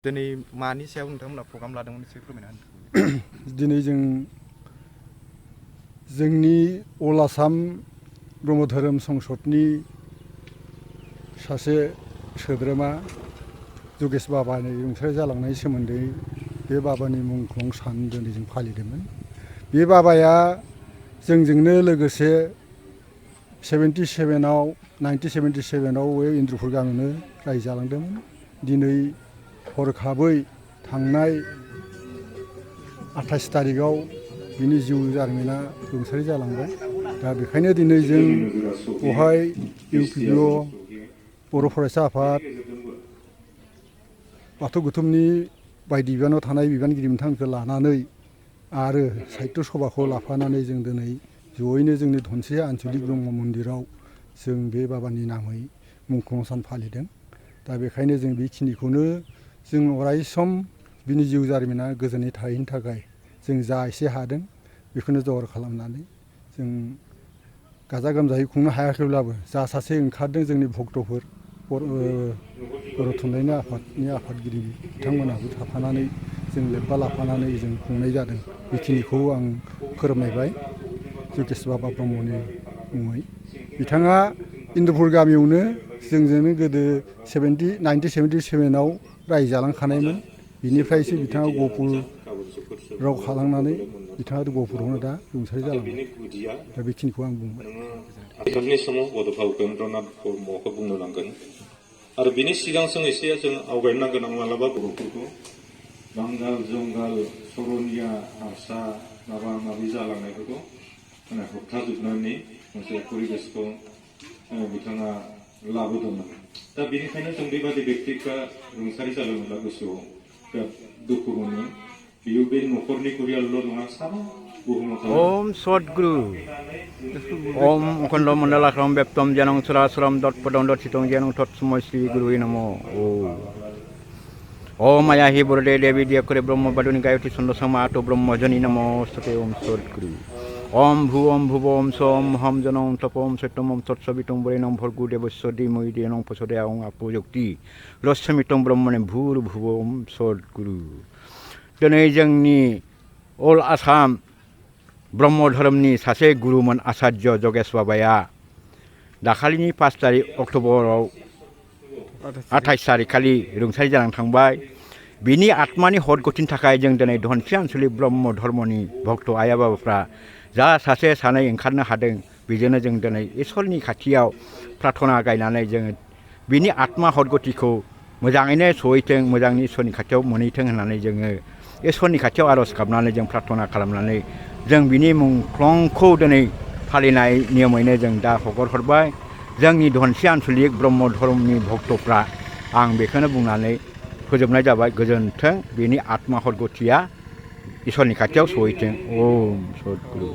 दिनै मानि सायाव नोंथांमोना प्रग्राम लादोंमोन एसे फोरमायना होनो। दिनै जोंनि अल आसाम ब्रह्म धोरोम संसदनि सासे सोद्रोमा जगेश बाबानि रुंसारि जालांनायनि सोमोन्दै बे बाबानि मुंख्लं सान दिनै जों फालिदोंमन। बे बाबाया जोंजोंनो लोगोसे 1977आव बे इन्द्रुपुर गामियावनो रायजो जालांदोंमोन। दिनै हरखाबै थांनाय 28 थारिखआव बिनि जिउ जारिमिना रुंसारि जालांबाय। दा बेखायनो दिनै जों बेवहाय UPBO बर' फरायसा आफाद बाथौ गौथुमनि बायदि बिबानाव थानाय बिबानगिरि बिथांमोनखौ लानानै आरो साहित्य सभाखौ लाफानानै जों दिनै जयैनो जोंनि धनसिया आन्सलिक ब्रह्म मन्दिराव जों बे बाबानि नामै मुंख्लं सान फालिदों। दा बेखायनो जों बेखिनिखौनो जों अराय सम बिनि जिउ जारिमिना गोजोनै थाहैनो थाखाय जों जा एसे हादों बेखौनो जगार खालामनानै जों गाजा गोमजायै खुंनो हायाखैब्लाबो जा सासे ओंखारदों जोंनि भक्तफोर बर' थुनलाइनि आफादनि आफादगिरि बिथांमोनाबो थाफानानै जों लोब्बा लाफानानै जों खुंनाय जादों। बेखिनिखौ आं फोरमायबाय जगेश बाबा ब्रह्मनि मुङै। बिथाङा इन्द्रुपुर गामियावनो जोंजोंनो गोदो 1977आव रायजो जालांखानायमोन। बिनिफ्रायसो बिथाङा गहपुराव खारलांनानै बिथाङा गहपुरावनो दा रुंसारि जालांबाय। दा बेखिनिखौ आं बुंबाय। बिथांनि समाव बड'फा उपेन्द्रनाथ ब्रह्मखौ बुंनो नांगोन आरो बिनि सिगां एसे जों आवगायनो नांगोन। आं मालाबा बर'फोरखौ बांगाल जंगाल सरनिया हारसा माबा माबि जालांनायफोरखौ होबथाजोबनायनि मोनसे परिबेसखौ बिथाङा लाबोदोंमोन। दा बेनिखायनो जों बेबादि बेक्तिफ्रा रुंसारि जालाङोब्ला गोसोआव बिराद दुखु मोनो। बियो बे न'खरनि परियालल' नङा, सारा ओम सद्गुरु ओम अखंड मण्डलाक्रम व्यक्तम जनं सुरासुरम दत्पदं दत्सितं जनं तत्समय श्री गुरुवे नमो। ओम माया हि बरदे देवी दियकरे ब्रह्म बादुनि गायत्री छंद समातो ब्रह्मजनी नमो सते। ओम सद्गुरु ओम भुव ओम सोम हम जनम तपोम सत्यम ओम तत्सवितुम वरेणम भर्गो देवस्य धीमहि धियो प्रचोदयात्। ओम आपोजक्ति रश्मितं ब्रह्मणे भूर्भुव ओम सद्गुरु। दिनै जोंनि अल आसाम ब्रह्म धोरोमनि सासे गुरुमोन आचार्य जगेश बाबाया दाखालिनि 5 तारिख अक्ट'बराव 28 तारिख खालि रुंसारि जानानै थांबाय। बिनि आत्मानि हदगतिनि थाखाय जों दिनै धनसिया आन्सलिक ब्रह्म धर्मनि भक्त आइ बाबाफ्रा जा सासे सानै ओंखारनो हादों, बेजोंनो जों दिनै इसोरनि खाथियाव प्रार्थना गायनानै जोङो बिनि आत्मा हदगतिखौ मोजाङैनो सहैथों, मोजाङै इसोरनि खाथियाव मोनहैथों होननानै जोङो इसोरनि खाथियाव आर'ज गाबनानै जों प्रार्थना खालामनानै जों बिनि मुंख्लंखौ दिनै फालिनाय नियमैनो जों दा हगारहरबाय। जोंनि धनसिया आन्सलिक ब्रह्म धर्मनि भक्तफ्रा आं बेखौनो बुंनानै फोजोबनाय जाबाय। गोजोन्थों, बिनि आत्मा हदगतिया इसोरनि खाथियाव सहैथों। ओम सद्गुरु।